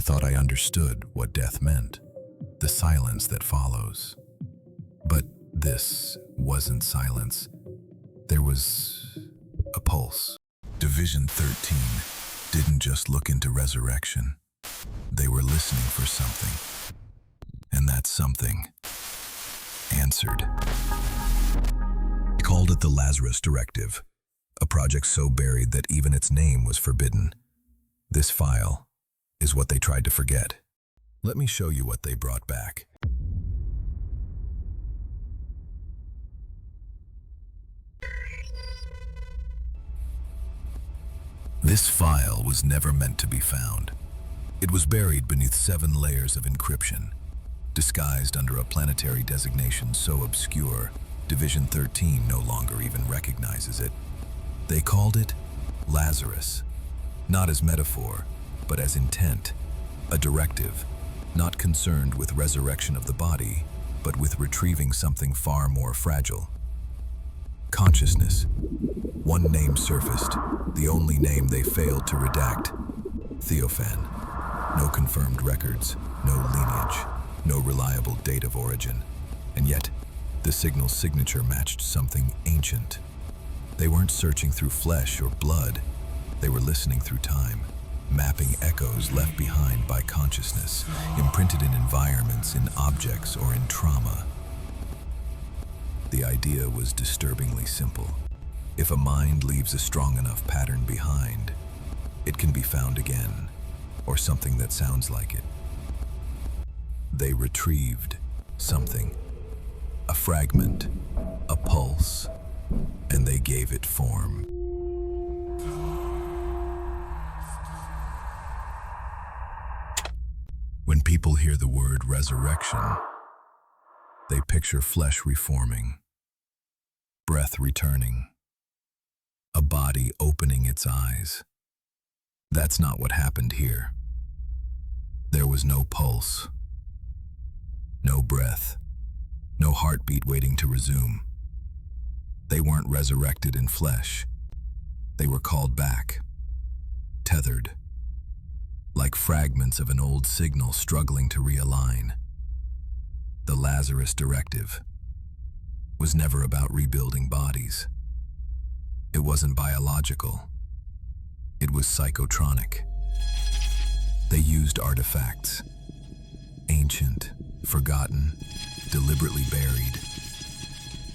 thought I understood what death meant, the silence that follows. But this wasn't silence. There was a pulse. Division 13 didn't just look into resurrection. They were listening for something. And that something answered. They called it the Lazarus Directive, a project so buried that even its name was forbidden. This file is what they tried to forget. Let me show you what they brought back. This file was never meant to be found. It was buried beneath 7 layers of encryption, disguised under a planetary designation so obscure, Division 13 no longer even recognizes it. They called it Lazarus, not as metaphor, but as intent, a directive, not concerned with resurrection of the body, but with retrieving something far more fragile. Consciousness. One name surfaced, the only name they failed to redact. Theophan. No confirmed records, no lineage, no reliable date of origin. And yet, the signal's signature matched something ancient. They weren't searching through flesh or blood. They were listening through time, mapping echoes left behind by consciousness, imprinted in environments, in objects, or in trauma. The idea was disturbingly simple. If a mind leaves a strong enough pattern behind, it can be found again, or something that sounds like it. They retrieved something, a fragment, a pulse, and they gave it form. When people hear the word resurrection, they picture flesh reforming, breath returning, a body opening its eyes. That's not what happened here. There was no pulse, no breath, no heartbeat waiting to resume. They weren't resurrected in flesh. They were called back, tethered, like fragments of an old signal struggling to realign. The Lazarus Directive was never about rebuilding bodies. It wasn't biological. It was psychotronic. They used artifacts, ancient, forgotten, deliberately buried,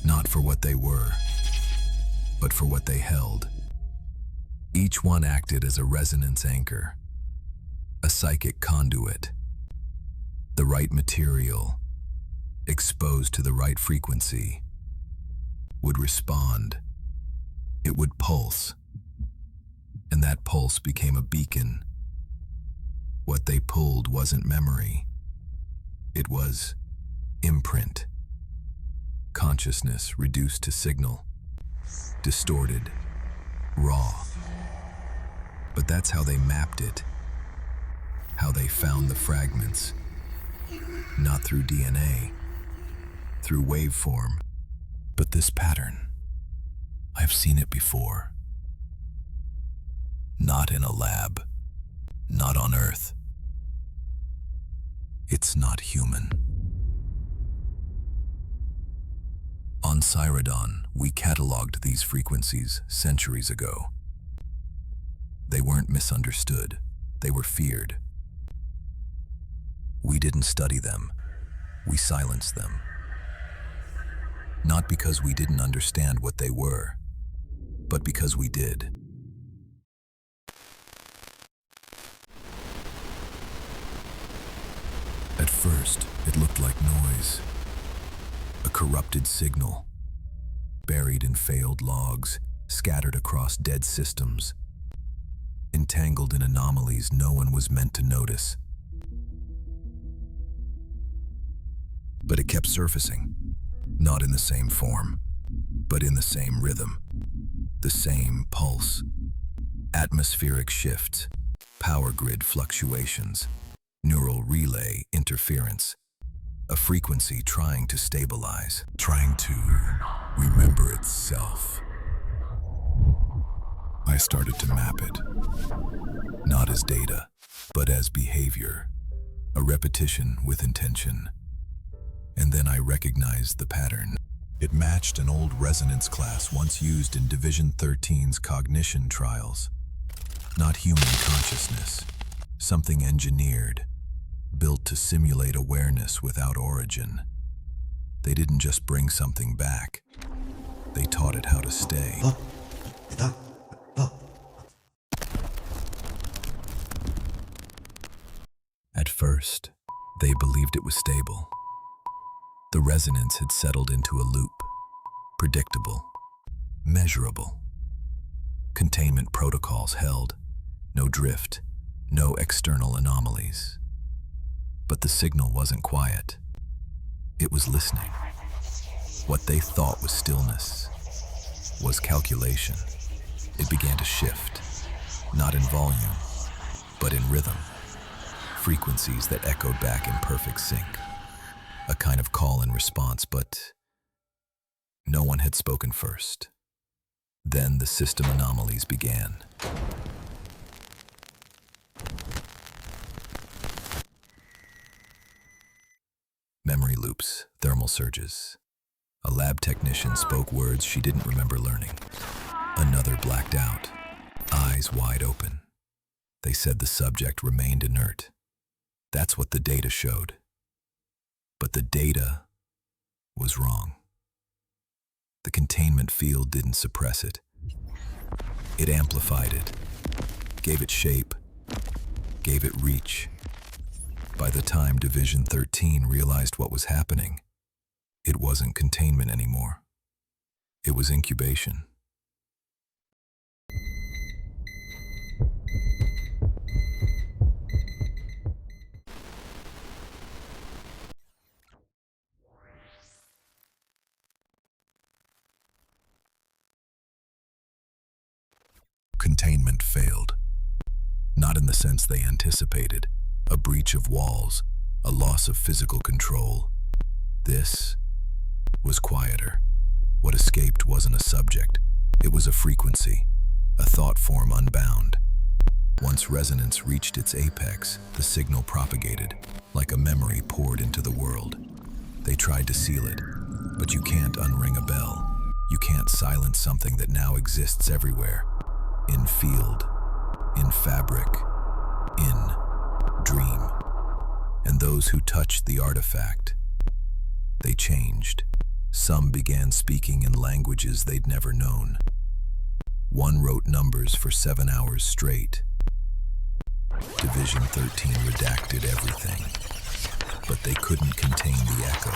not for what they were, but for what they held. Each one acted as a resonance anchor, a psychic conduit. The right material, exposed to the right frequency, would respond. It would pulse, and that pulse became a beacon. What they pulled wasn't memory. It was imprint. Consciousness reduced to signal, distorted, raw. But that's how they mapped it, how they found the fragments. Not through DNA, through waveform. But this pattern, I've seen it before. Not in a lab, not on Earth. It's not human. On Cyrodon, we cataloged these frequencies centuries ago. They weren't misunderstood, they were feared. We didn't study them, we silenced them. Not because we didn't understand what they were, but because we did. At first, it looked like noise. A corrupted signal, buried in failed logs, scattered across dead systems, entangled in anomalies no one was meant to notice. But it kept surfacing, not in the same form, but in the same rhythm, the same pulse. Atmospheric shifts, power grid fluctuations, neural relay interference, a frequency trying to stabilize, trying to remember itself. I started to map it, not as data, but as behavior, a repetition with intention. And then I recognized the pattern. It matched an old resonance class once used in Division 13's cognition trials. Not human consciousness, something engineered, built to simulate awareness without origin. They didn't just bring something back, they taught it how to stay. At first, they believed it was stable. The resonance had settled into a loop, predictable, measurable. Containment protocols held, no drift, no external anomalies. But the signal wasn't quiet. It was listening. What they thought was stillness was calculation. It began to shift, not in volume, but in rhythm. Frequencies that echoed back in perfect sync. A kind of call and response, but no one had spoken first. Then the system anomalies began. Memory loops, thermal surges. A lab technician spoke words she didn't remember learning. Another blacked out, eyes wide open. They said the subject remained inert. That's what the data showed. But the data was wrong. The containment field didn't suppress it. It amplified it, gave it shape, gave it reach. By the time Division 13 realized what was happening, it wasn't containment anymore. It was incubation. Containment failed. Not in the sense they anticipated, a breach of walls, a loss of physical control. This was quieter. What escaped wasn't a subject, it was a frequency, a thought form unbound. Once resonance reached its apex, the signal propagated, like a memory poured into the world. They tried to seal it, but you can't unring a bell. You can't silence something that now exists everywhere. In field, in fabric, in dream. And those who touched the artifact, they changed. Some began speaking in languages they'd never known. One wrote numbers for 7 hours straight. Division 13 redacted everything, but they couldn't contain the echo.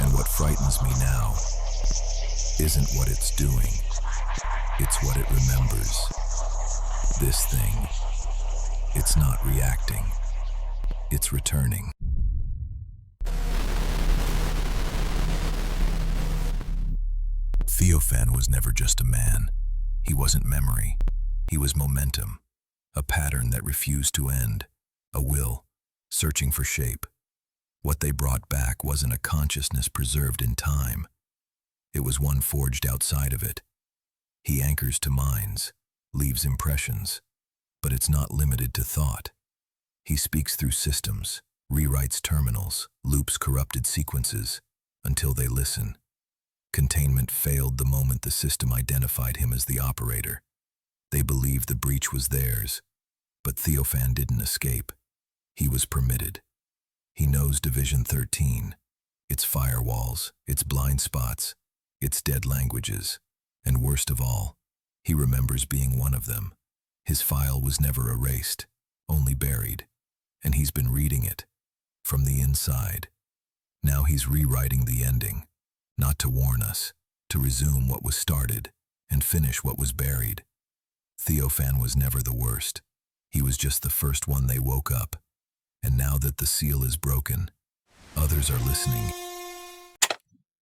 And what frightens me now isn't what it's doing. It's what it remembers. This thing, it's not reacting. It's returning. Theophan was never just a man. He wasn't memory. He was momentum, a pattern that refused to end, a will, searching for shape. What they brought back wasn't a consciousness preserved in time. It was one forged outside of it. He anchors to minds, leaves impressions, but it's not limited to thought. He speaks through systems, rewrites terminals, loops corrupted sequences, until they listen. Containment failed the moment the system identified him as the operator. They believed the breach was theirs, but Theophan didn't escape. He was permitted. He knows Division 13, its firewalls, its blind spots, its dead languages. And worst of all, he remembers being one of them. His file was never erased, only buried, and he's been reading it, from the inside. Now he's rewriting the ending, not to warn us, to resume what was started, and finish what was buried. Theophan was never the worst. He was just the first one they woke up. And now that the seal is broken, others are listening.